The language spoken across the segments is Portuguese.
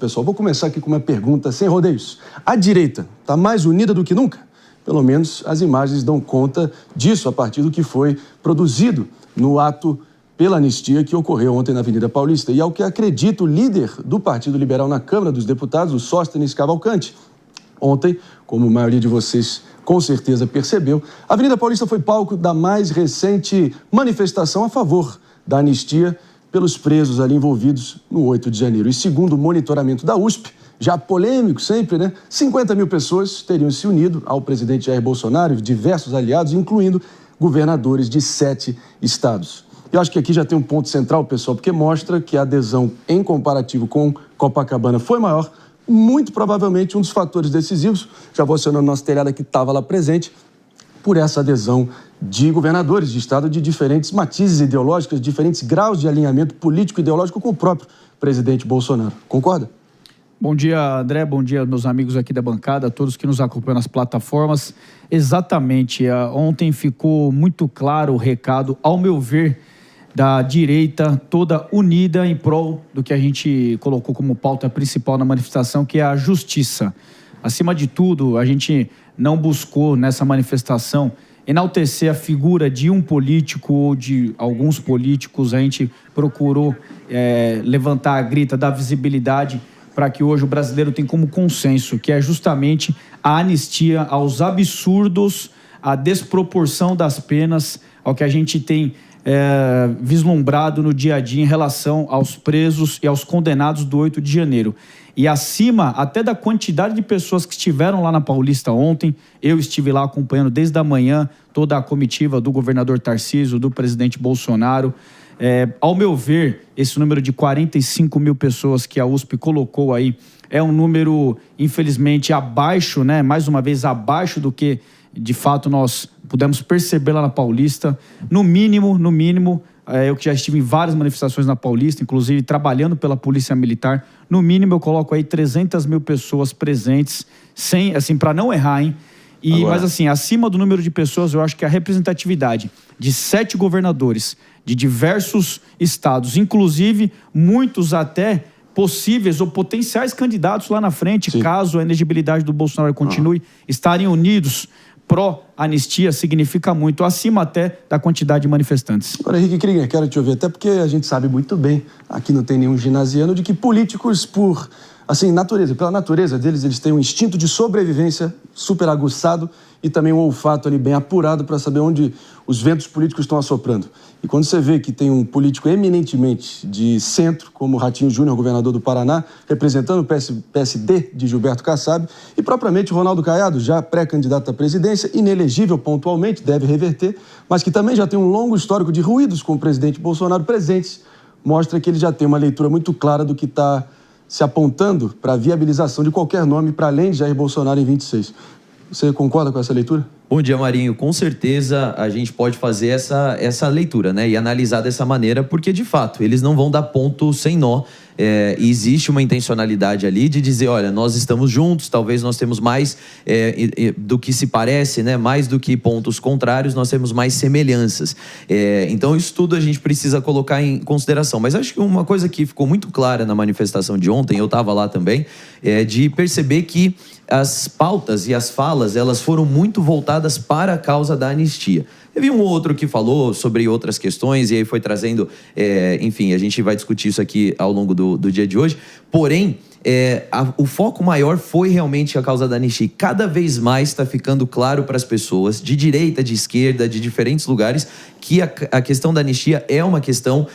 pessoal. Vou começar aqui com uma pergunta sem rodeios. A direita está mais unida do que nunca? Pelo menos as imagens dão conta disso a partir do que foi produzido no ato pela anistia que ocorreu ontem na Avenida Paulista. E ao que acredita o líder do Partido Liberal na Câmara dos Deputados, o Sóstenes Cavalcante. Ontem, como a maioria de vocês com certeza percebeu, a Avenida Paulista foi palco da mais recente manifestação a favor da anistia pelos presos ali envolvidos no 8 de janeiro. E segundo o monitoramento da USP, já polêmico sempre, né? 50 mil pessoas teriam se unido ao presidente Jair Bolsonaro e diversos aliados, incluindo governadores de 7 estados. Eu acho que aqui já tem um ponto central, pessoal, porque mostra que a adesão em comparativo com Copacabana foi maior. Muito provavelmente um dos fatores decisivos, já vou acionando nosso telhado que estava lá presente, por essa adesão de governadores de estado de diferentes matizes ideológicos, diferentes graus de alinhamento político-ideológico com o próprio presidente Bolsonaro. Concorda? Bom dia, André. Bom dia, meus amigos aqui da bancada, todos que nos acompanham nas plataformas. Exatamente. Ontem ficou muito claro o recado, ao meu ver, da direita toda unida em prol do que a gente colocou como pauta principal na manifestação, que é a justiça. Acima de tudo, a gente não buscou nessa manifestação enaltecer a figura de um político ou de alguns políticos. A gente procurou levantar a grita da visibilidade para que hoje o brasileiro tenha como consenso, que é justamente a anistia aos absurdos, a desproporção das penas, ao que a gente tem vislumbrado no dia a dia em relação aos presos e aos condenados do 8 de janeiro. E acima até da quantidade de pessoas que estiveram lá na Paulista ontem, eu estive lá acompanhando desde a manhã toda a comitiva do governador Tarcísio, do presidente Bolsonaro. Ao meu ver, esse número de 45 mil pessoas que a USP colocou aí é um número, infelizmente, abaixo, né? Mais uma vez, abaixo do que, de fato, nós pudemos perceber lá na Paulista. No mínimo, eu que já estive em várias manifestações na Paulista, inclusive trabalhando pela Polícia Militar, no mínimo eu coloco aí 300 mil pessoas presentes, sem, assim, para não errar, hein? Mas assim, acima do número de pessoas, eu acho que a representatividade de 7 governadores de diversos estados, inclusive muitos até possíveis ou potenciais candidatos lá na frente, sim, caso a elegibilidade do Bolsonaro continue, estarem unidos pró-anistia, significa muito, acima até da quantidade de manifestantes. Agora, Henrique Krieger, quero te ouvir, até porque a gente sabe muito bem, aqui não tem nenhum ginasiano, de que políticos, pela natureza deles, eles têm um instinto de sobrevivência super aguçado e também um olfato ali bem apurado para saber onde os ventos políticos estão assoprando. E quando você vê que tem um político eminentemente de centro, como o Ratinho Júnior, governador do Paraná, representando o PSD de Gilberto Kassab, e propriamente Ronaldo Caiado, já pré-candidato à presidência, inelegível pontualmente, deve reverter, mas que também já tem um longo histórico de ruídos com o presidente Bolsonaro presentes, mostra que ele já tem uma leitura muito clara do que está se apontando para a viabilização de qualquer nome para além de Jair Bolsonaro em 26. Você concorda com essa leitura? Bom dia, Marinho. Com certeza a gente pode fazer essa leitura, né? E analisar dessa maneira, porque, de fato, eles não vão dar ponto sem nó. E existe uma intencionalidade ali de dizer, olha, nós estamos juntos, talvez nós temos mais do que se parece, né? Mais do que pontos contrários, nós temos mais semelhanças. Então, isso tudo a gente precisa colocar em consideração. Mas acho que uma coisa que ficou muito clara na manifestação de ontem, eu estava lá também, é de perceber que as pautas e as falas, elas foram muito voltadas para a causa da anistia. Teve um outro que falou sobre outras questões e aí foi trazendo, enfim, a gente vai discutir isso aqui ao longo do dia de hoje. Porém, o foco maior foi realmente a causa da anistia. Cada vez mais está ficando claro para as pessoas, de direita, de esquerda, de diferentes lugares, que a questão da anistia é uma questão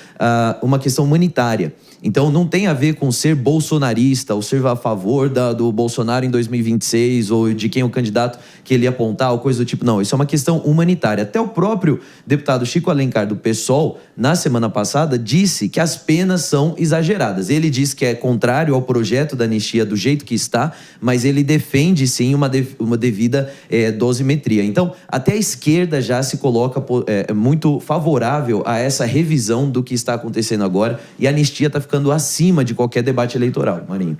humanitária. Então, não tem a ver com ser bolsonarista ou ser a favor do Bolsonaro em 2026 ou de quem é o candidato que ele ia apontar ou coisa do tipo. Não, isso é uma questão humanitária. Até o próprio deputado Chico Alencar, do PSOL, na semana passada, disse que as penas são exageradas. Ele disse que é contrário ao projeto da anistia do jeito que está, mas ele defende, sim, uma devida dosimetria. Então, até a esquerda já se coloca muito favorável a essa revisão do que está acontecendo agora e a anistia está ficando acima de qualquer debate eleitoral, Marinho.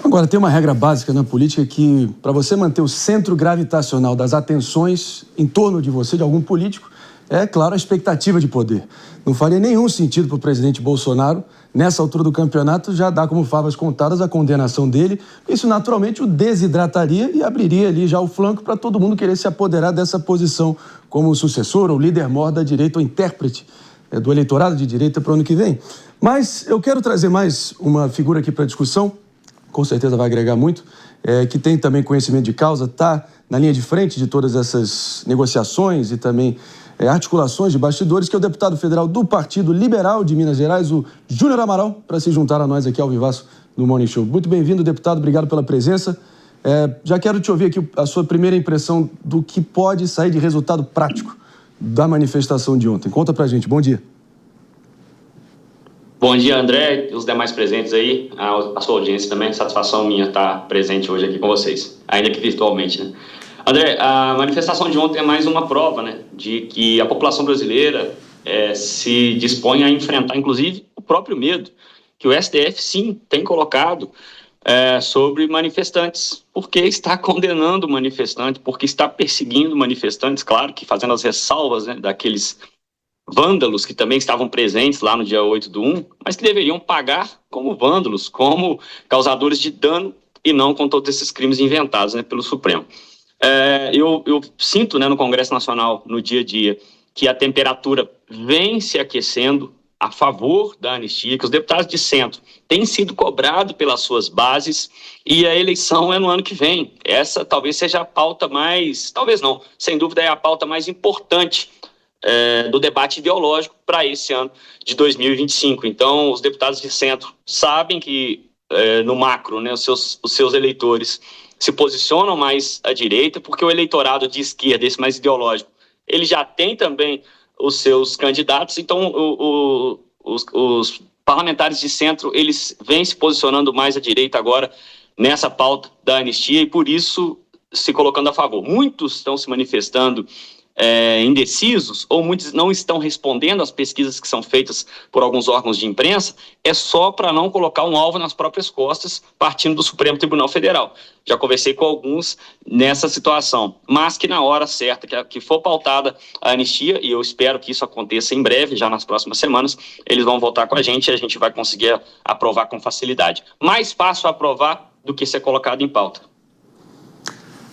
Agora, tem uma regra básica na política que, para você manter o centro gravitacional das atenções em torno de você, de algum político, é, claro, a expectativa de poder. Não faria nenhum sentido para o presidente Bolsonaro nessa altura do campeonato já dá como favas contadas a condenação dele. Isso naturalmente o desidrataria e abriria ali já o flanco para todo mundo querer se apoderar dessa posição como sucessor ou líder maior da direita ou intérprete do eleitorado de direita para o ano que vem. Mas eu quero trazer mais uma figura aqui para a discussão, com certeza vai agregar muito, que tem também conhecimento de causa, está na linha de frente de todas essas negociações e também articulações de bastidores, que é o deputado federal do Partido Liberal de Minas Gerais, o Júnior Amaral, para se juntar a nós aqui ao vivaço no Morning Show. Muito bem-vindo, deputado, obrigado pela presença. Já quero te ouvir aqui a sua primeira impressão do que pode sair de resultado prático da manifestação de ontem. Conta pra gente, bom dia. Bom dia, André, e os demais presentes aí, a sua audiência também, satisfação minha estar presente hoje aqui com vocês, ainda que virtualmente, né? André, a manifestação de ontem é mais uma prova, né, de que a população brasileira se dispõe a enfrentar, inclusive, o próprio medo que o STF, sim, tem colocado sobre manifestantes, porque está condenando manifestantes, porque está perseguindo manifestantes, claro que fazendo as ressalvas, né, daqueles vândalos que também estavam presentes lá no dia 8/1, mas que deveriam pagar como vândalos, como causadores de dano e não com todos esses crimes inventados, né, pelo Supremo. Eu sinto, né, no Congresso Nacional, no dia a dia, que a temperatura vem se aquecendo a favor da anistia, que os deputados de centro têm sido cobrados pelas suas bases e a eleição é no ano que vem. Essa talvez seja a pauta mais, talvez não, sem dúvida é a pauta mais importante do debate ideológico para esse ano de 2025. Então, os deputados de centro sabem que, no macro, né, os seus eleitores se posicionam mais à direita, porque o eleitorado de esquerda, esse mais ideológico, ele já tem também os seus candidatos, então os parlamentares de centro, eles vêm se posicionando mais à direita agora nessa pauta da anistia e por isso se colocando a favor. Muitos estão se manifestando indecisos, ou muitos não estão respondendo às pesquisas que são feitas por alguns órgãos de imprensa, é só para não colocar um alvo nas próprias costas, partindo do Supremo Tribunal Federal. Já conversei com alguns nessa situação, mas que na hora certa, que for pautada a anistia, e eu espero que isso aconteça em breve, já nas próximas semanas, eles vão voltar com a gente e a gente vai conseguir aprovar com facilidade. Mais fácil aprovar do que ser colocado em pauta.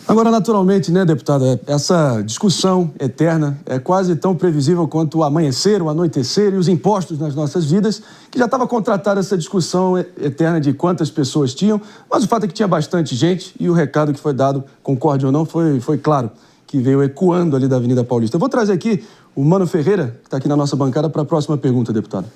Agora, naturalmente, né, deputada, essa discussão eterna é quase tão previsível quanto o amanhecer, o anoitecer e os impostos nas nossas vidas, que já estava contratada essa discussão eterna de quantas pessoas tinham, mas o fato é que tinha bastante gente e o recado que foi dado, concorde ou não, foi claro, que veio ecoando ali da Avenida Paulista. Eu vou trazer aqui o Mano Ferreira, que está aqui na nossa bancada, para a próxima pergunta, deputado.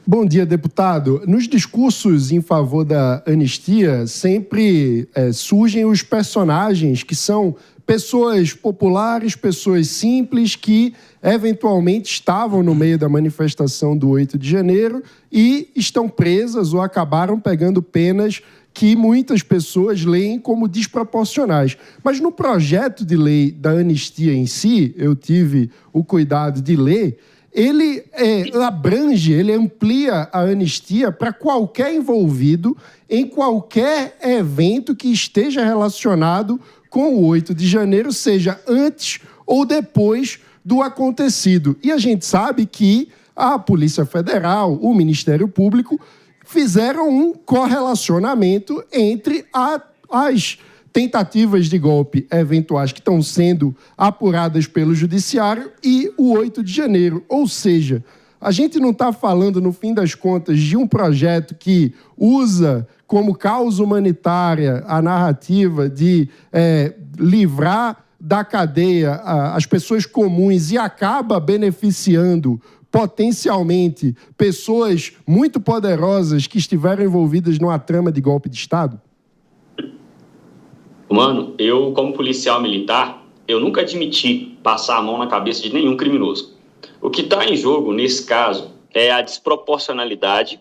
Bom dia, deputado. Nos discursos em favor da anistia, sempre surgem os personagens que são pessoas populares, pessoas simples, que eventualmente estavam no meio da manifestação do 8 de janeiro e estão presas ou acabaram pegando penas que muitas pessoas leem como desproporcionais. Mas no projeto de lei da anistia em si, eu tive o cuidado de ler, ele abrange, ele amplia a anistia para qualquer envolvido em qualquer evento que esteja relacionado com o 8 de janeiro, seja antes ou depois do acontecido. E a gente sabe que a Polícia Federal, o Ministério Público, fizeram um correlacionamento entre as tentativas de golpe eventuais que estão sendo apuradas pelo Judiciário e o 8 de janeiro. Ou seja, a gente não está falando, no fim das contas, de um projeto que usa como causa humanitária a narrativa de livrar da cadeia as pessoas comuns e acaba beneficiando potencialmente pessoas muito poderosas que estiveram envolvidas numa trama de golpe de Estado? Mano, eu, como policial militar, eu nunca admiti passar a mão na cabeça de nenhum criminoso. O que está em jogo, nesse caso, é a desproporcionalidade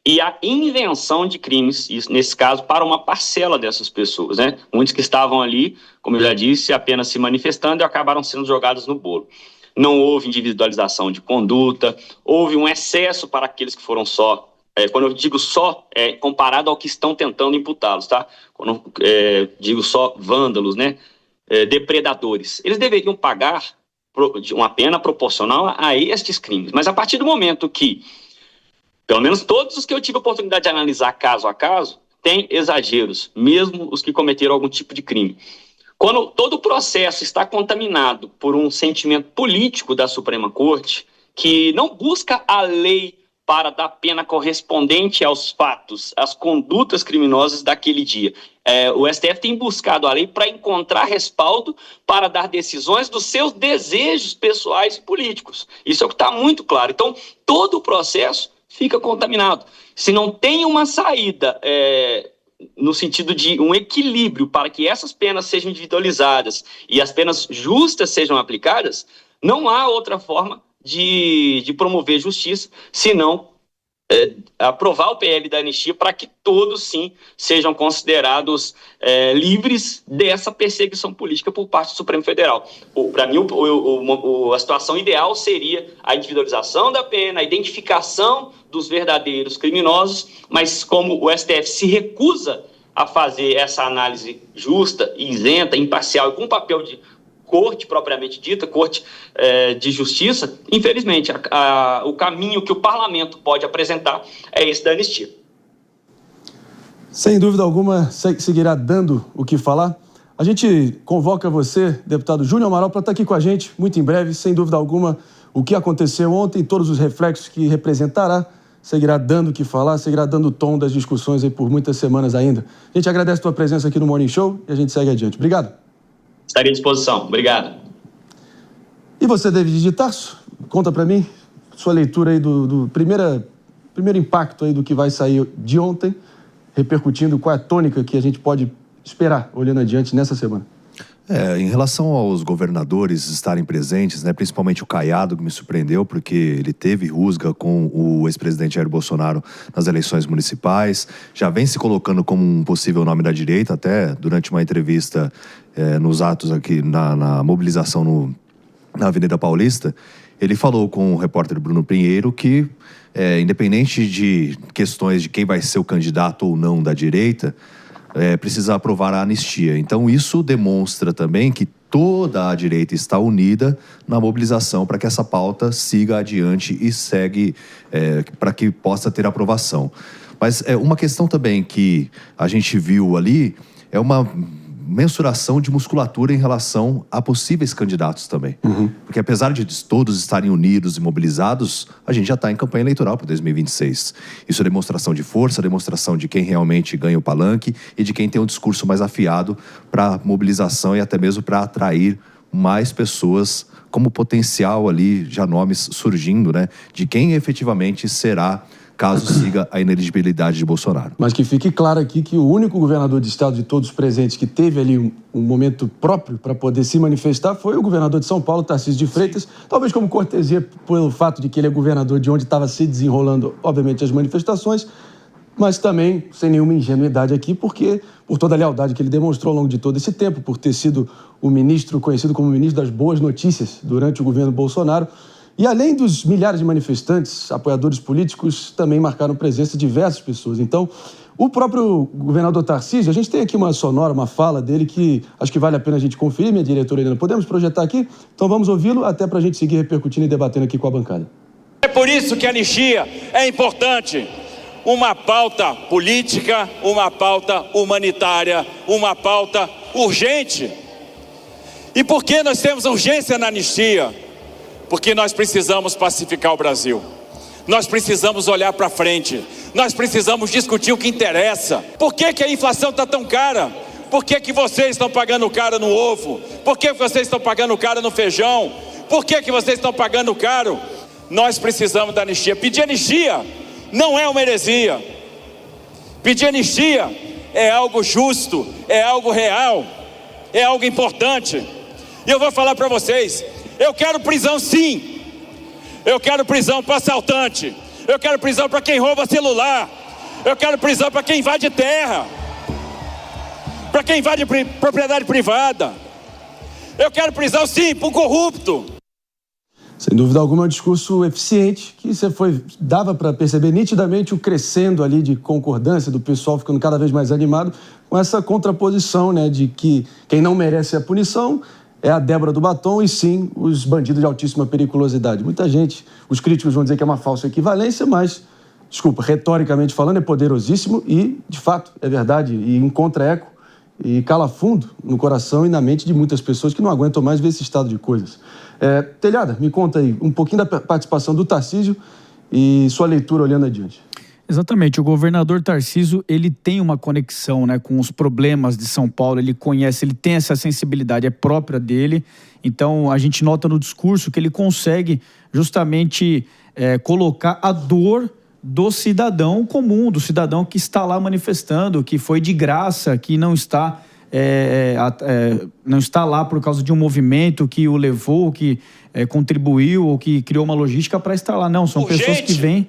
e a invenção de crimes, isso, nesse caso, para uma parcela dessas pessoas, né? Muitos que estavam ali, como eu já disse, apenas se manifestando e acabaram sendo jogados no bolo. Não houve individualização de conduta, houve um excesso para aqueles que foram só. Quando eu digo só, comparado ao que estão tentando imputá-los, tá? Quando digo só vândalos, né? Depredadores. Eles deveriam pagar uma pena proporcional a estes crimes. Mas a partir do momento que Pelo menos todos os que eu tive a oportunidade de analisar caso a caso, têm exageros, mesmo os que cometeram algum tipo de crime. Quando todo o processo está contaminado por um sentimento político da Suprema Corte, que não busca a lei para dar pena correspondente aos fatos, às condutas criminosas daquele dia. O STF tem buscado a lei para encontrar respaldo para dar decisões dos seus desejos pessoais e políticos. Isso é o que está muito claro. Então, todo o processo fica contaminado. Se não tem uma saída no sentido de um equilíbrio para que essas penas sejam individualizadas e as penas justas sejam aplicadas, não há outra forma de promover justiça, senão aprovar o PL da anistia para que todos, sim, sejam considerados livres dessa perseguição política por parte do Supremo Federal. Para mim, a situação ideal seria a individualização da pena, a identificação dos verdadeiros criminosos, mas como o STF se recusa a fazer essa análise justa, isenta, imparcial e com papel de corte propriamente dita, corte de justiça, infelizmente, o caminho que o parlamento pode apresentar é esse da anistia. Sem dúvida alguma, seguirá dando o que falar. A gente convoca você, deputado Júnior Amaral, para estar aqui com a gente muito em breve. Sem dúvida alguma, o que aconteceu ontem, todos os reflexos que representará, seguirá dando o que falar, seguirá dando o tom das discussões aí por muitas semanas ainda. A gente agradece a tua presença aqui no Morning Show e a gente segue adiante. Obrigado. Estaria à disposição. Obrigado. E você, David de Tarso, conta para mim sua leitura aí do primeiro impacto aí do que vai sair de ontem, repercutindo qual é a tônica que a gente pode esperar olhando adiante nessa semana. Em relação aos governadores estarem presentes, né, principalmente o Caiado, que me surpreendeu, porque ele teve rusga com o ex-presidente Jair Bolsonaro nas eleições municipais, já vem se colocando como um possível nome da direita, até durante uma entrevista nos atos aqui, na mobilização na Avenida Paulista, ele falou com o repórter Bruno Pinheiro que, independente de questões de quem vai ser o candidato ou não da direita, precisa aprovar a anistia. Então, isso demonstra também que toda a direita está unida na mobilização para que essa pauta siga adiante e segue para que possa ter aprovação. Mas uma questão também que a gente viu ali é uma mensuração de musculatura em relação a possíveis candidatos também. Uhum. Porque apesar de todos estarem unidos e mobilizados, a gente já está em campanha eleitoral para 2026. Isso é demonstração de força, demonstração de quem realmente ganha o palanque e de quem tem um discurso mais afiado para mobilização e até mesmo para atrair mais pessoas como potencial ali, já nomes surgindo, né, de quem efetivamente será caso siga a inelegibilidade de Bolsonaro. Mas que fique claro aqui que o único governador de estado de todos os presentes que teve ali um momento próprio para poder se manifestar foi o governador de São Paulo, Tarcísio de Freitas, talvez como cortesia pelo fato de que ele é governador de onde estava se desenrolando, obviamente, as manifestações, mas também sem nenhuma ingenuidade aqui, porque por toda a lealdade que ele demonstrou ao longo de todo esse tempo, por ter sido o ministro conhecido como ministro das boas notícias durante o governo Bolsonaro. E além dos milhares de manifestantes, apoiadores políticos, também marcaram presença diversas pessoas. Então, o próprio governador Tarcísio, a gente tem aqui uma sonora, uma fala dele que acho que vale a pena a gente conferir, minha diretora Helena. Podemos projetar aqui? Então vamos ouvi-lo até para a gente seguir repercutindo e debatendo aqui com a bancada. É por isso que a anistia é importante. Uma pauta política, uma pauta humanitária, uma pauta urgente. E por que nós temos urgência na anistia? Porque nós precisamos pacificar o Brasil. Nós precisamos olhar para frente. Nós precisamos discutir o que interessa. Por que a inflação está tão cara? Por que vocês estão pagando caro no ovo? Por que vocês estão pagando caro no feijão? Por que vocês estão pagando caro? Nós precisamos da anistia. Pedir anistia não é uma heresia. Pedir anistia é algo justo, é algo real, é algo importante. E eu vou falar para vocês, eu quero prisão sim. Eu quero prisão para assaltante. Eu quero prisão para quem rouba celular. Eu quero prisão para quem invade terra, para quem invade propriedade privada. Eu quero prisão sim para o corrupto. Sem dúvida alguma é um discurso eficiente que dava para perceber nitidamente o crescendo ali de concordância do pessoal ficando cada vez mais animado com essa contraposição, né, de que quem não merece a punição é a Débora do batom e sim os bandidos de altíssima periculosidade. Muita gente, os críticos vão dizer que é uma falsa equivalência, mas retoricamente falando, é poderosíssimo e, de fato, é verdade, e encontra eco e cala fundo no coração e na mente de muitas pessoas que não aguentam mais ver esse estado de coisas. Telhada, me conta aí um pouquinho da participação do Tarcísio e sua leitura olhando adiante. Exatamente, o governador Tarcísio, ele tem uma conexão, né, com os problemas de São Paulo, ele conhece, ele tem essa sensibilidade, é própria dele, então a gente nota no discurso que ele consegue justamente colocar a dor do cidadão comum, do cidadão que está lá manifestando, que foi de graça, que não está lá por causa de um movimento que o levou, que contribuiu ou que criou uma logística para estar lá. Não, são pessoas que vêm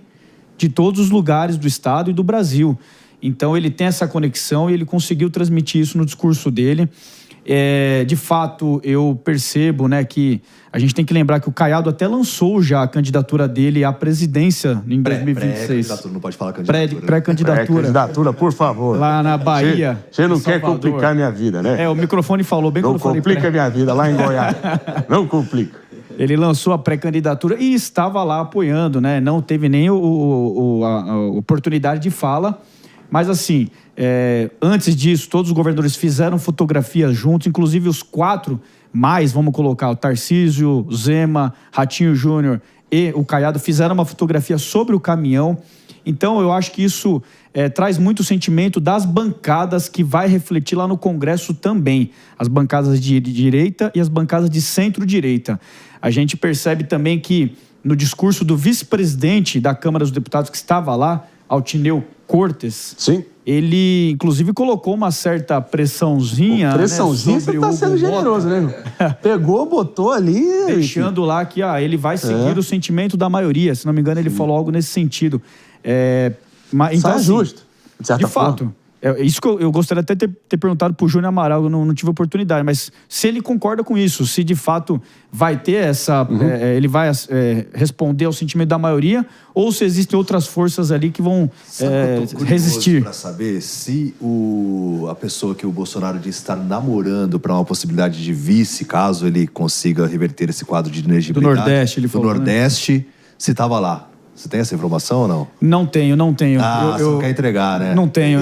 de todos os lugares do estado e do Brasil. Então ele tem essa conexão e ele conseguiu transmitir isso no discurso dele. De fato, eu percebo, né, que a gente tem que lembrar que o Caiado até lançou já a candidatura dele à presidência em 2026. Pré-candidatura, não pode falar candidatura. Pré-candidatura. Pré-candidatura, por favor. Lá na Bahia. Você não quer complicar minha vida, né? O microfone falou bem quando eu falei. Não complica minha vida lá em Goiás. Não complica. Ele lançou a pré-candidatura e estava lá apoiando, né? Não teve nem a oportunidade de fala. Mas, assim, antes disso, todos os governadores fizeram fotografias juntos, inclusive os 4 mais, vamos colocar, o Tarcísio, Zema, Ratinho Júnior e o Caiado fizeram uma fotografia sobre o caminhão. Então, eu acho que isso traz muito sentimento das bancadas que vai refletir lá no Congresso também. As bancadas de direita e as bancadas de centro-direita. A gente percebe também que no discurso do vice-presidente da Câmara dos Deputados que estava lá, Altineu Cortes, sim, ele inclusive colocou uma certa pressãozinha. Pressãozinha, né, você tá sendo generoso, né? Pegou, botou ali. Deixando lá que ele vai seguir o sentimento da maioria. Se não me engano, ele falou algo nesse sentido. Então, assim, justo, de fato. Isso que eu gostaria até de ter perguntado para o Júnior Amaral, eu não tive oportunidade, mas se ele concorda com isso, se de fato vai ter essa... ele vai responder ao sentimento da maioria, ou se existem outras forças ali que vão resistir. Para saber se a pessoa que o Bolsonaro disse estar namorando para uma possibilidade de vice, caso ele consiga reverter esse quadro de energia do Nordeste, ele falou, do Nordeste, se estava lá. Você tem essa informação ou não? Não tenho. Você não quer entregar, né? Não tenho.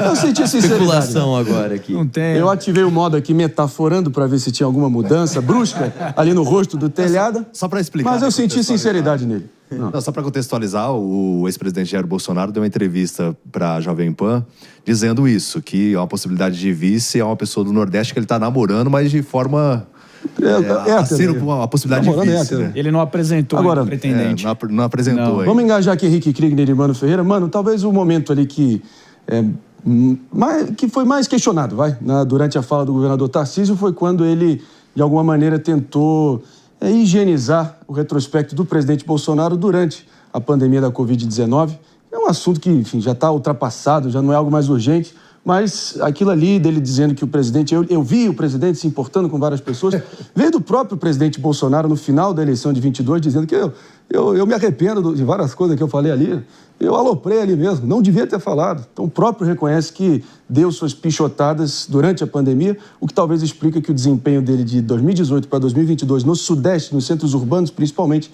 Eu senti especulação agora aqui. Não tenho. Eu ativei o modo aqui metaforando para ver se tinha alguma mudança brusca ali no rosto do Telhada. Só para explicar. Mas eu senti sinceridade nele. Não, só para contextualizar, o ex-presidente Jair Bolsonaro deu uma entrevista para a Jovem Pan dizendo isso, que é uma possibilidade de vice, é uma pessoa do Nordeste que ele está namorando, mas de forma... a possibilidade de vice, né? Ele não apresentou o pretendente. Não apresentou. Não. Vamos engajar aqui Henrique Kriegner e Mano Ferreira. Mano, talvez o momento ali que foi mais questionado, durante a fala do governador Tarcísio, foi quando ele, de alguma maneira, tentou higienizar o retrospecto do presidente Bolsonaro durante a pandemia da Covid-19. É um assunto que, enfim, já está ultrapassado, já não é algo mais urgente. Mas aquilo ali dele dizendo que o presidente... Eu vi o presidente se importando com várias pessoas. Veio do próprio presidente Bolsonaro no final da eleição de 22, dizendo que eu me arrependo de várias coisas que eu falei ali. Eu aloprei ali mesmo, não devia ter falado. Então o próprio reconhece que deu suas pichotadas durante a pandemia, o que talvez explica que o desempenho dele de 2018 para 2022 no Sudeste, nos centros urbanos principalmente,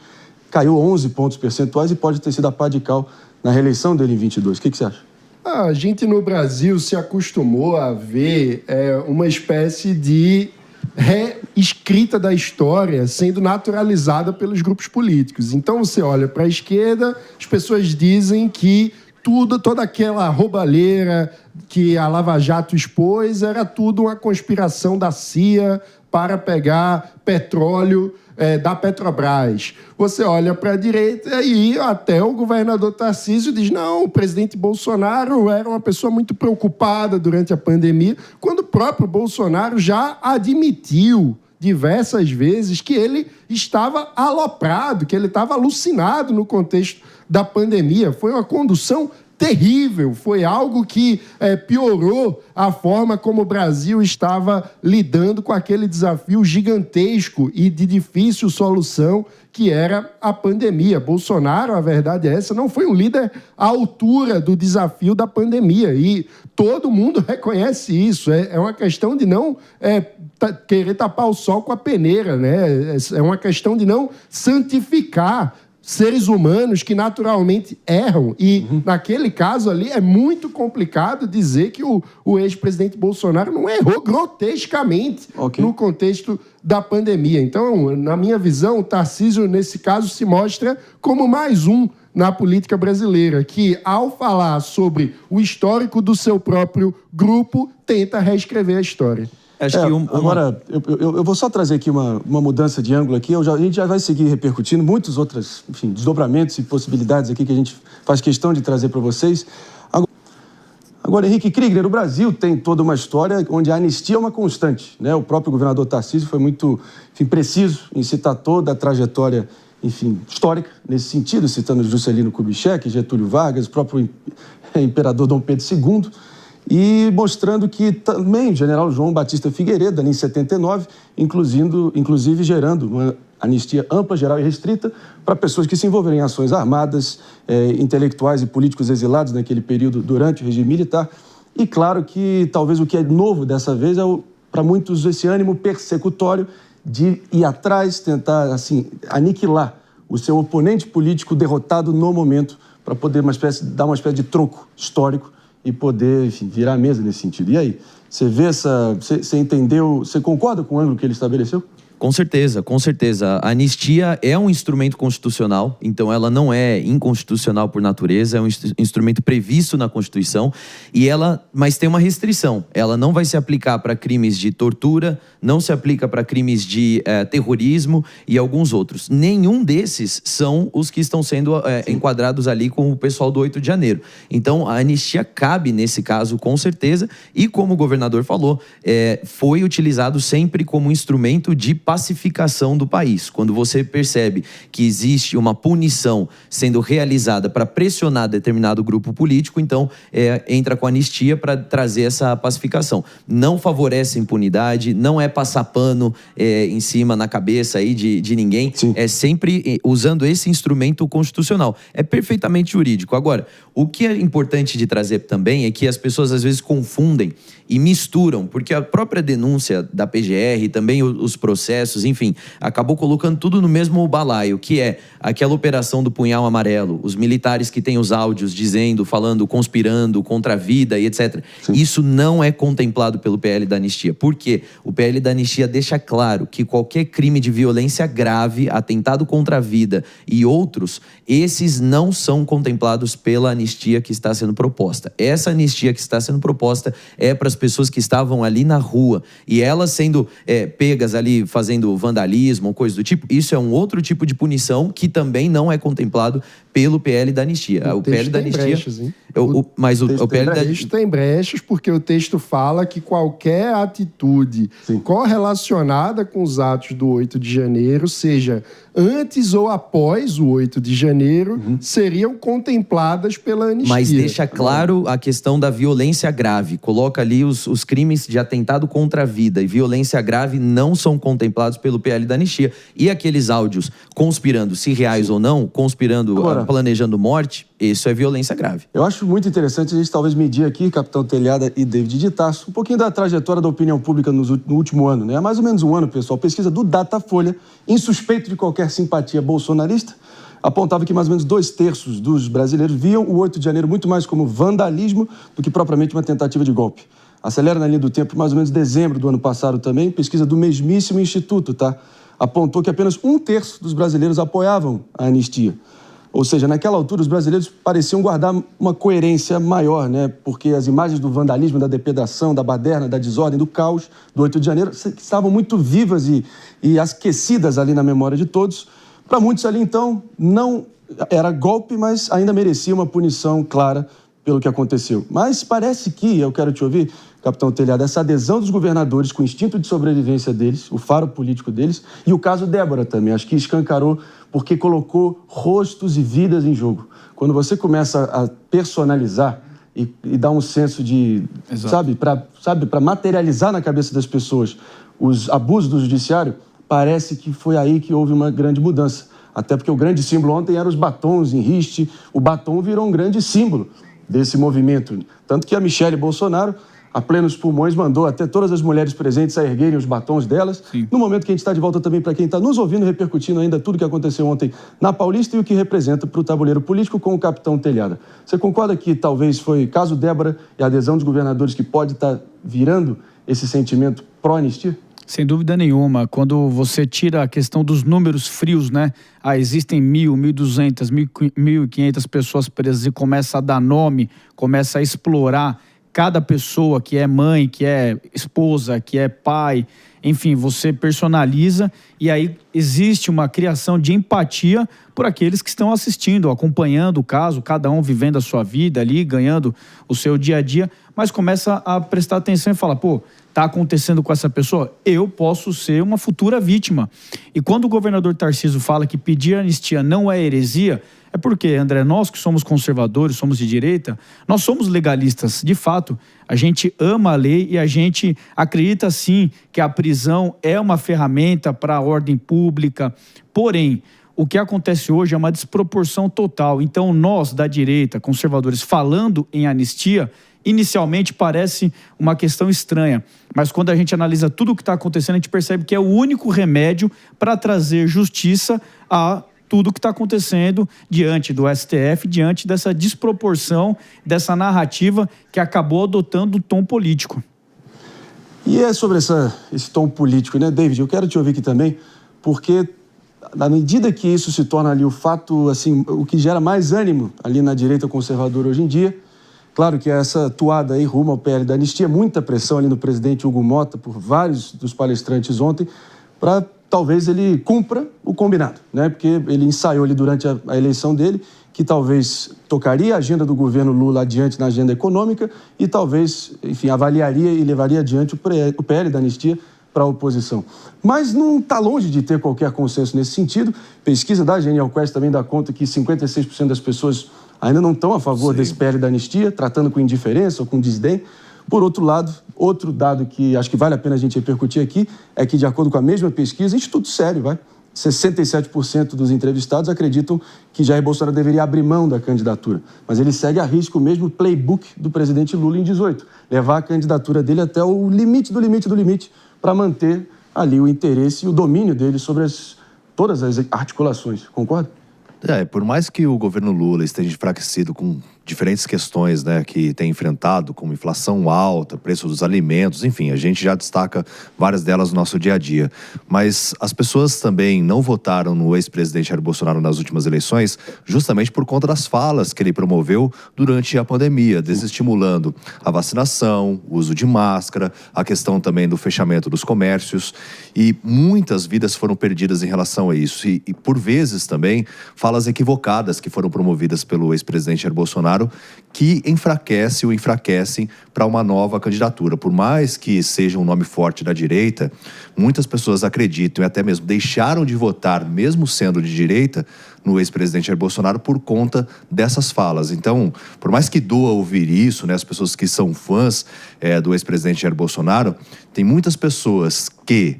caiu 11 pontos percentuais e pode ter sido a pá de cal na reeleição dele em 22. O que você acha? A gente no Brasil se acostumou a ver uma espécie de reescrita da história sendo naturalizada pelos grupos políticos. Então você olha para a esquerda, as pessoas dizem que toda aquela roubalheira que a Lava Jato expôs era tudo uma conspiração da CIA para pegar petróleo da Petrobras. Você olha para a direita e até o governador Tarcísio diz, não, o presidente Bolsonaro era uma pessoa muito preocupada durante a pandemia, quando o próprio Bolsonaro já admitiu diversas vezes que ele estava aloprado, que ele estava alucinado no contexto da pandemia. Foi uma condução terrível, foi algo que piorou a forma como o Brasil estava lidando com aquele desafio gigantesco e de difícil solução que era a pandemia. Bolsonaro, a verdade é essa, não foi um líder à altura do desafio da pandemia e todo mundo reconhece isso. É uma questão de não querer tapar o sol com a peneira, né? É uma questão de não santificar seres humanos que naturalmente erram. E, naquele caso ali, é muito complicado dizer que o ex-presidente Bolsonaro não errou grotescamente no contexto da pandemia. Então, na minha visão, o Tarcísio, nesse caso, se mostra como mais um na política brasileira, que, ao falar sobre o histórico do seu próprio grupo, tenta reescrever a história. Acho que agora, eu vou só trazer aqui uma mudança de ângulo aqui. A gente já vai seguir repercutindo muitos outros, enfim, desdobramentos e possibilidades aqui que a gente faz questão de trazer para vocês. Agora, Henrique Kriegner, o Brasil tem toda uma história onde a anistia é uma constante, né? O próprio governador Tarcísio foi muito, enfim, preciso em citar toda a trajetória, enfim, histórica nesse sentido, citando Juscelino Kubitschek, Getúlio Vargas, o próprio imperador Dom Pedro II, e mostrando que também o general João Batista Figueiredo, ali em 79, inclusive gerando uma anistia ampla, geral e restrita para pessoas que se envolveram em ações armadas, intelectuais e políticos exilados naquele período durante o regime militar. E claro que talvez o que é novo dessa vez é, para muitos, esse ânimo persecutório de ir atrás, tentar assim, aniquilar o seu oponente político derrotado no momento para poder dar uma espécie de troco histórico e poder, enfim, virar a mesa nesse sentido. E aí, você entendeu, você concorda com o ângulo que ele estabeleceu? Com certeza, com certeza. A anistia é um instrumento constitucional, então ela não é inconstitucional por natureza, é um instrumento previsto na Constituição, mas tem uma restrição. Ela não vai se aplicar para crimes de tortura, não se aplica para crimes de terrorismo e alguns outros. Nenhum desses são os que estão sendo enquadrados ali com o pessoal do 8 de janeiro. Então, a anistia cabe nesse caso, com certeza, e como o governador falou, foi utilizado sempre como instrumento de pacificação do país. Quando você percebe que existe uma punição sendo realizada para pressionar determinado grupo político, então entra com a anistia para trazer essa pacificação. Não favorece a impunidade, não é passar pano em cima, na cabeça aí de ninguém. Sim. É sempre usando esse instrumento constitucional. É perfeitamente jurídico. Agora, o que é importante de trazer também é que as pessoas às vezes confundem e misturam, porque a própria denúncia da PGR, também os processos, enfim, acabou colocando tudo no mesmo balaio, que é aquela operação do punhal amarelo, os militares que têm os áudios dizendo, falando, conspirando contra a vida e etc. Sim. Isso não é contemplado pelo PL da anistia. Por quê? O PL da anistia deixa claro que qualquer crime de violência grave, atentado contra a vida e outros, esses não são contemplados pela anistia que está sendo proposta. Essa anistia que está sendo proposta é para as pessoas que estavam ali na rua e elas sendo pegas ali fazendo vandalismo ou coisa do tipo, isso é um outro tipo de punição que também não é contemplado pelo PL da anistia. O PL da anistia... Brechas, hein? Mas o PL da anistia tem brechas porque o texto fala que qualquer atitude correlacionada com os atos do 8 de janeiro, seja antes ou após o 8 de janeiro, seriam contempladas pela anistia. Mas deixa claro a questão da violência grave. Coloca ali os crimes de atentado contra a vida e violência grave não são contemplados pelo PL da anistia. E aqueles áudios conspirando, se reais ou não, conspirando, planejando morte, isso é violência grave. Eu acho muito interessante a gente talvez medir aqui, Capitão Telhada e David de Tarso, um pouquinho da trajetória da opinião pública no último ano, né? Há mais ou menos um ano, pessoal, pesquisa do Datafolha, insuspeito de qualquer simpatia bolsonarista, apontava que mais ou menos 2/3 dos brasileiros viam o 8 de janeiro muito mais como vandalismo do que propriamente uma tentativa de golpe. Acelera na linha do tempo, mais ou menos dezembro do ano passado também, pesquisa do mesmíssimo Instituto, apontou que apenas 1/3 dos brasileiros apoiavam a anistia. Ou seja, naquela altura, os brasileiros pareciam guardar uma coerência maior, né? Porque as imagens do vandalismo, da depredação, da baderna, da desordem, do caos do 8 de janeiro estavam muito vivas e aquecidas ali na memória de todos. Para muitos ali, então, não era golpe, mas ainda merecia uma punição clara pelo que aconteceu. Mas parece que, eu quero te ouvir, Capitão Telhado, essa adesão dos governadores com o instinto de sobrevivência deles, o faro político deles, e o caso Débora também, acho que escancarou porque colocou rostos e vidas em jogo. Quando você começa a personalizar e dar um senso de, para materializar na cabeça das pessoas os abusos do judiciário, parece que foi aí que houve uma grande mudança. Até porque o grande símbolo ontem eram os batons em riste, o batom virou um grande símbolo desse movimento. Tanto que a Michelle Bolsonaro a plenos pulmões, mandou até todas as mulheres presentes a erguerem os batons delas. Sim. No momento que a gente está de volta também para quem está nos ouvindo, repercutindo ainda tudo que aconteceu ontem na Paulista e o que representa para o tabuleiro político com o capitão Telhada. Você concorda que talvez foi caso Débora e a adesão dos governadores que pode estar virando esse sentimento pró-anistia? Sem dúvida nenhuma. Quando você tira a questão dos números frios, né? Existem 1.000, 1.200, 1.500 pessoas presas e começa a dar nome, começa a explorar cada pessoa que é mãe, que é esposa, que é pai, enfim, você personaliza e aí existe uma criação de empatia por aqueles que estão assistindo, acompanhando o caso, cada um vivendo a sua vida ali, ganhando o seu dia a dia, mas começa a prestar atenção e falar, pô, está acontecendo com essa pessoa, eu posso ser uma futura vítima. E quando o governador Tarcísio fala que pedir anistia não é heresia, é porque, André, nós que somos conservadores, somos de direita, nós somos legalistas, de fato. A gente ama a lei e a gente acredita, sim, que a prisão é uma ferramenta para a ordem pública. Porém, o que acontece hoje é uma desproporção total. Então, nós, da direita, conservadores, falando em anistia, inicialmente parece uma questão estranha, mas quando a gente analisa tudo o que está acontecendo, a gente percebe que é o único remédio para trazer justiça a tudo o que está acontecendo diante do STF, diante dessa desproporção, dessa narrativa que acabou adotando o tom político. E é sobre esse tom político, né, David? Eu quero te ouvir aqui também, porque na medida que isso se torna ali o fato, assim, o que gera mais ânimo ali na direita conservadora hoje em dia, claro que essa toada aí rumo ao PL da anistia, muita pressão ali no presidente Hugo Mota, por vários dos palestrantes ontem, para talvez ele cumpra o combinado, né? Porque ele ensaiou ali durante a eleição dele que talvez tocaria a agenda do governo Lula adiante na agenda econômica e talvez, enfim, avaliaria e levaria adiante o PL da anistia para a oposição. Mas não está longe de ter qualquer consenso nesse sentido. Pesquisa da Genial Quest também dá conta que 56% das pessoas ainda não estão a favor desse PL da anistia, tratando com indiferença ou com desdém. Por outro lado, outro dado que acho que vale a pena a gente repercutir aqui é que, de acordo com a mesma pesquisa, instituto sério, 67% dos entrevistados acreditam que Jair Bolsonaro deveria abrir mão da candidatura. Mas ele segue a risco o mesmo playbook do presidente Lula em 2018, levar a candidatura dele até o limite do limite do limite para manter ali o interesse e o domínio dele sobre todas as articulações. Concorda? Por mais que o governo Lula esteja enfraquecido com diferentes questões, né, que tem enfrentado, como inflação alta, preço dos alimentos, enfim, a gente já destaca várias delas no nosso dia a dia. Mas as pessoas também não votaram no ex-presidente Jair Bolsonaro nas últimas eleições justamente por conta das falas que ele promoveu durante a pandemia, desestimulando a vacinação, o uso de máscara, a questão também do fechamento dos comércios, e muitas vidas foram perdidas em relação a isso. E por vezes também, falas equivocadas que foram promovidas pelo ex-presidente Jair Bolsonaro, que enfraquecem para uma nova candidatura. Por mais que seja um nome forte da direita, muitas pessoas acreditam e até mesmo deixaram de votar, mesmo sendo de direita, no ex-presidente Jair Bolsonaro por conta dessas falas. Então, por mais que doa ouvir isso, né, as pessoas que são fãs do ex-presidente Jair Bolsonaro, tem muitas pessoas que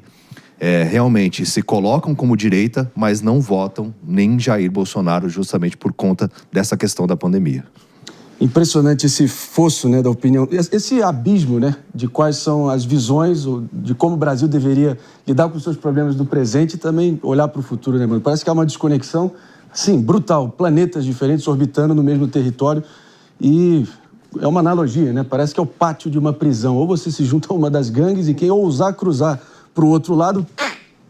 realmente se colocam como direita, mas não votam nem Jair Bolsonaro justamente por conta dessa questão da pandemia. Impressionante esse fosso, né, da opinião, esse abismo, né, de quais são as visões, de como o Brasil deveria lidar com os seus problemas do presente e também olhar para o futuro, né, mano? Parece que há uma desconexão, sim, brutal, planetas diferentes orbitando no mesmo território e é uma analogia, né? Parece que é o pátio de uma prisão. Ou você se junta a uma das gangues e quem ousar cruzar para o outro lado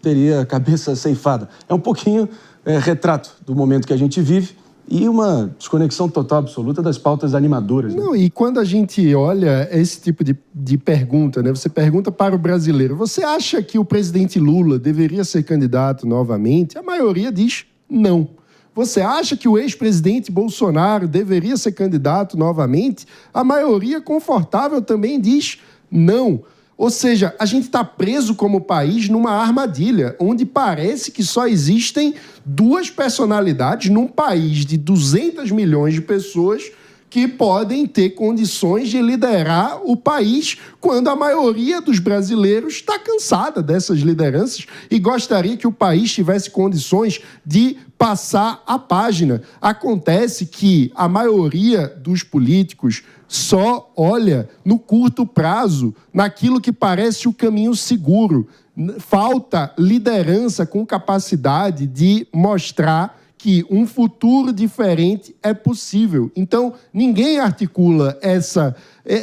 teria a cabeça ceifada. É um pouquinho retrato do momento que a gente vive e uma desconexão total absoluta das pautas animadoras. Né? Não, e quando a gente olha esse tipo de pergunta, né? Você pergunta para o brasileiro, você acha que o presidente Lula deveria ser candidato novamente? A maioria diz não. Você acha que o ex-presidente Bolsonaro deveria ser candidato novamente? A maioria confortável também diz não. Ou seja, a gente está preso como país numa armadilha, onde parece que só existem duas personalidades num país de 200 milhões de pessoas que podem ter condições de liderar o país, quando a maioria dos brasileiros está cansada dessas lideranças e gostaria que o país tivesse condições de passar a página. Acontece que a maioria dos políticos só olha no curto prazo, naquilo que parece o caminho seguro. Falta liderança com capacidade de mostrar que um futuro diferente é possível. Então, ninguém articula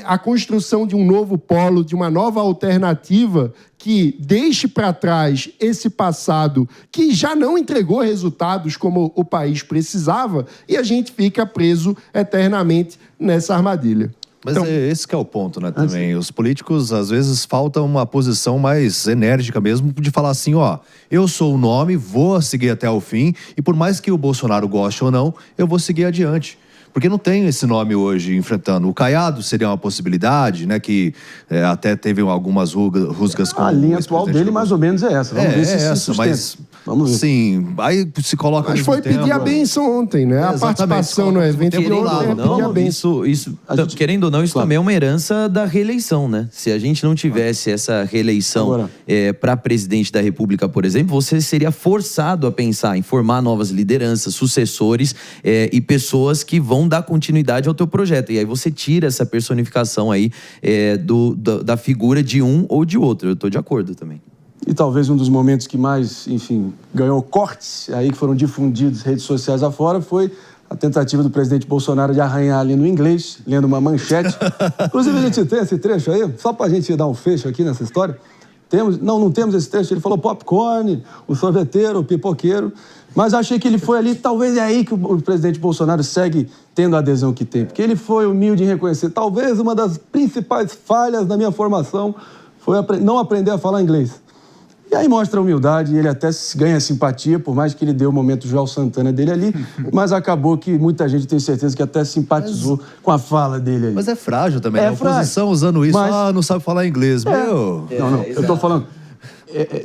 a construção de um novo polo, de uma nova alternativa que deixe para trás esse passado que já não entregou resultados como o país precisava e a gente fica preso eternamente nessa armadilha. Mas esse que é o ponto, né, também. Os políticos, às vezes, falta uma posição mais enérgica mesmo de falar assim, ó, eu sou o nome, vou seguir até o fim, e por mais que o Bolsonaro goste ou não, eu vou seguir adiante. Porque não tem esse nome hoje enfrentando. O Caiado seria uma possibilidade, né? Que até teve algumas rusgas com a linha atual dele, mais ou menos, é essa. Vamos ver se se sustenta. Mas, vamos ver. Sim, aí se coloca... Mas foi pedir a benção ontem, né? A participação no evento de ontem é pedir a benção. Querendo ou não, isso também é uma herança da reeleição, né? Se a gente não tivesse essa reeleição para presidente da República, por exemplo, você seria forçado a pensar em formar novas lideranças, sucessores e pessoas que vão dar continuidade ao teu projeto. E aí você tira essa personificação aí da figura de um ou de outro. Eu estou de acordo também. E talvez um dos momentos que mais, enfim, ganhou cortes, aí que foram difundidos redes sociais afora, foi a tentativa do presidente Bolsonaro de arranhar ali no inglês, lendo uma manchete. Inclusive, a gente tem esse trecho aí, só pra gente dar um fecho aqui nessa história. Não temos esse trecho. Ele falou popcorn, o sorveteiro, o pipoqueiro. Mas achei que ele foi ali, talvez é aí que o presidente Bolsonaro segue tendo a adesão que tem. Porque ele foi humilde em reconhecer. Talvez uma das principais falhas da minha formação foi não aprender a falar inglês. E aí mostra a humildade e ele até ganha simpatia, por mais que ele dê o momento João Santana dele ali, mas acabou que muita gente tem certeza que até simpatizou com a fala dele ali. Mas é frágil também, a oposição usando isso, não sabe falar inglês, meu... Não, eu tô falando...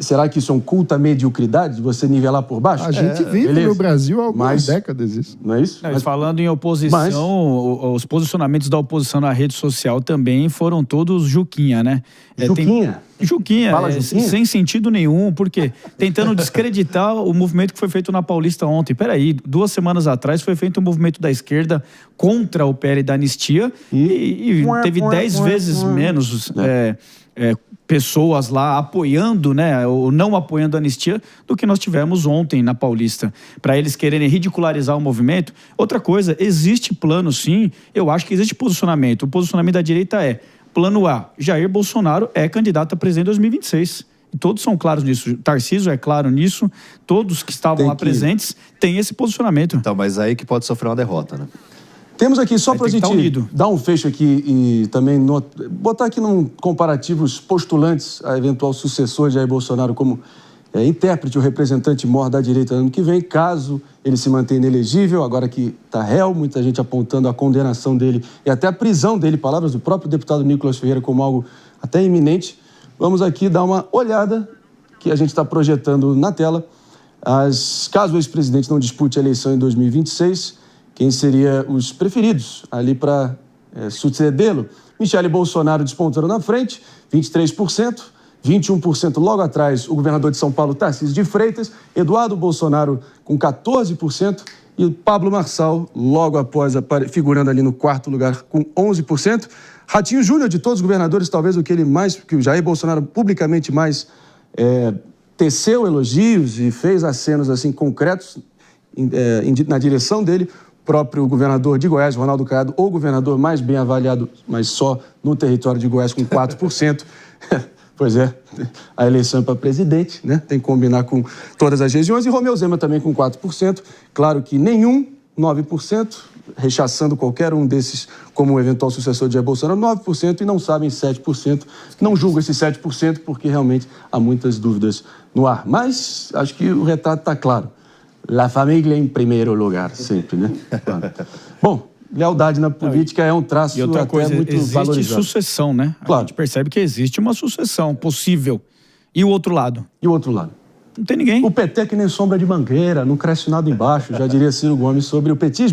será que isso é um culto à mediocridade, de você nivelar por baixo? A gente vive no Brasil há algumas décadas isso. Não é isso? Mas falando em oposição, os posicionamentos da oposição na rede social também foram todos Juquinha, né? Juquinha? Juquinha, sem sentido nenhum, porque tentando descreditar o movimento que foi feito na Paulista ontem. Peraí, 2 semanas atrás foi feito um movimento da esquerda contra o PL da anistia e teve 10 vezes menos pessoas lá apoiando, né, ou não apoiando a anistia, do que nós tivemos ontem na Paulista. Para eles quererem ridicularizar o movimento. Outra coisa, existe plano sim, eu acho que existe posicionamento. O posicionamento da direita é, plano A, Jair Bolsonaro é candidato a presidente em 2026. E todos são claros nisso. Tarcísio é claro nisso, todos que estavam lá presentes têm esse posicionamento. Então, mas aí que pode sofrer uma derrota, né? Temos aqui, só para a gente dar um fecho aqui e também botar aqui num comparativo os postulantes a eventual sucessor de Jair Bolsonaro como intérprete ou representante mor da direita no ano que vem, caso ele se mantenha inelegível, agora que está réu, muita gente apontando a condenação dele e até a prisão dele, palavras do próprio deputado Nicolas Ferreira como algo até iminente. Vamos aqui dar uma olhada que a gente está projetando na tela. Caso o ex-presidente não dispute a eleição em 2026, quem seria os preferidos ali para sucedê-lo? Michele Bolsonaro despontando na frente, 23%, 21% logo atrás o governador de São Paulo, Tarcísio de Freitas, Eduardo Bolsonaro com 14% e o Pablo Marçal logo após, figurando ali no 4º lugar com 11%. Ratinho Júnior, de todos os governadores, talvez que o Jair Bolsonaro publicamente mais teceu elogios e fez acenos assim concretos na direção dele. Próprio governador de Goiás, Ronaldo Caiado, o governador mais bem avaliado, mas só no território de Goiás, com 4%. Pois é, a eleição é para presidente, né? Tem que combinar com todas as regiões. E Romeu Zema também com 4%. Claro que nenhum, 9%, rechaçando qualquer um desses como um eventual sucessor de Jair Bolsonaro, 9%, e não sabem 7%. Não julgo esses 7% porque realmente há muitas dúvidas no ar. Mas acho que o retrato está claro. La família em primeiro lugar, sempre, né? Bom, lealdade na política é um traço e outra até coisa, muito existe valorizado. Sucessão, né? Claro. A gente percebe que existe uma sucessão possível. E o outro lado? E o outro lado? Não tem ninguém. O PT é que nem sombra de mangueira, não cresce nada embaixo, já diria Ciro Gomes sobre o petismo.